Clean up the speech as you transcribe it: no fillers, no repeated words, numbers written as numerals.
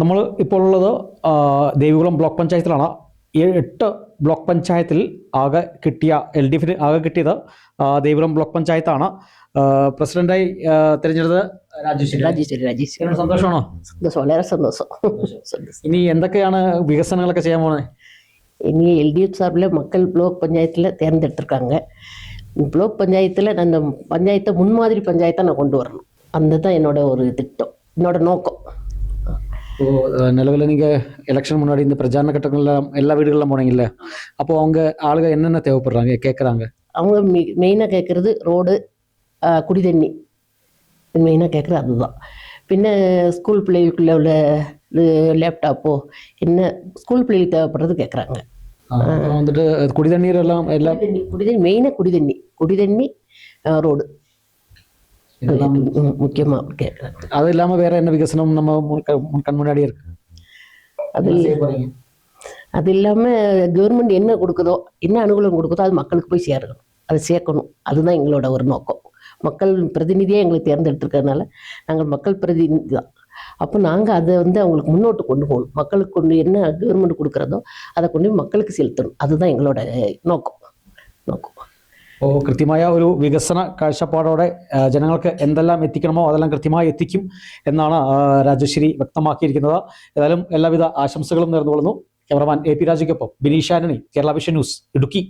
നമ്മൾ ഇപ്പോൾ ഉള്ളത് ദേവികുളം ബ്ലോക്ക് പഞ്ചായത്തിലാണ്. 8 ബ്ലോക്ക് പഞ്ചായത്തിൽ ആകെ കിട്ടിയ LDF ആകെ കിട്ടിയത് ദേവികുളം ബ്ലോക്ക് പഞ്ചായത്താണ്. പ്രസിഡന്റായി തിരഞ്ഞെടുത്തത് രാജേശ്വരി. സന്തോഷമാണോ? വളരെ സന്തോഷം. ഇനി എന്തൊക്കെയാണ് വികസനങ്ങളൊക്കെ ചെയ്യാൻ പോകുന്നത്? இனி எல்டிஎஃப் சார்பில் மக்கள் பிளாக் பஞ்சாயத்தில் தேர்ந்தெடுத்திருக்காங்க. பிளாக் பஞ்சாயத்தில் நான் அந்த பஞ்சாயத்தை முன்மாதிரி பஞ்சாயத்தை நான் கொண்டு வரணும். அந்த தான் என்னோட ஒரு திட்டம், என்னோட நோக்கம். நிலவில் நீங்கள் எலெக்ஷன் முன்னாடி இந்த பிரச்சாரண கட்டங்கள்லாம் எல்லா வீடுகளிலும் போனீங்கல்ல, அப்போ அவங்க ஆளுங்க என்னென்ன தேவைப்படுறாங்க கேட்குறாங்க? அவங்க மெயினாக கேட்குறது ரோடு, குடி தண்ணி, மெயினாக கேட்குறது அதுதான். பின்ன ஸ்கூல் பிள்ளைகளுக்குள்ள உள்ள லேப்டாப்போ என்ன ஸ்கூல் பிள்ளைகளுக்கு தேவைப்படுறது கேட்குறாங்க. வந்துட்டு குடி தண்ணீர் எல்லாம் குடிதண்ணி மெயினாக குடிதண்ணி ரோடு முக்கியமாக கேட்குறாங்க. அது இல்லாமல் வேற என்ன விகசனம் நம்ம கண் முன்னாடியே இருக்கு? அது இல்லாமல் கவர்மெண்ட் என்ன கொடுக்குதோ, என்ன அனுகூலம் கொடுக்குதோ அது மக்களுக்கு போய் சேரணும், அதை சேர்க்கணும். அதுதான் எங்களோட ஒரு நோக்கம். மக்கள் பிரதிநிதியே எங்களை தேர்ந்தெடுத்திருக்கிறதுனால நாங்கள் மக்கள் பிரதிநிதி தான். அப்போ நாங்கள் அதை அவங்களுக்கு முன்னோட்டு கொண்டு போகணும். மக்களுக்கு கொண்டு என்ன கவர்மெண்ட் கொடுக்குறதோ அதை கொண்டு மக்களுக்கு செலுத்தணும். அதுதான் எங்களோட நோக்கம். കൃത്യമായ ഒരു വികസന കാഴ്ചപ്പാടോടെ ജനങ്ങൾക്ക് എന്തെല്ലാം എത്തിക്കണമോ അതെല്ലാം കൃത്യമായി എത്തിക്കും എന്നാണ് രാജശ്രീ വ്യക്തമാക്കിയിരിക്കുന്നത്. ഏതായാലും എല്ലാവിധ ആശംസകളും നേർന്നുകൊള്ളുന്നു. ക്യാമറമാൻ AP രാജയ്ക്കൊപ്പം ബിനീഷ് ആന്റണി, കേരള വിഷൻ ന്യൂസ്, ഇടുക്കി.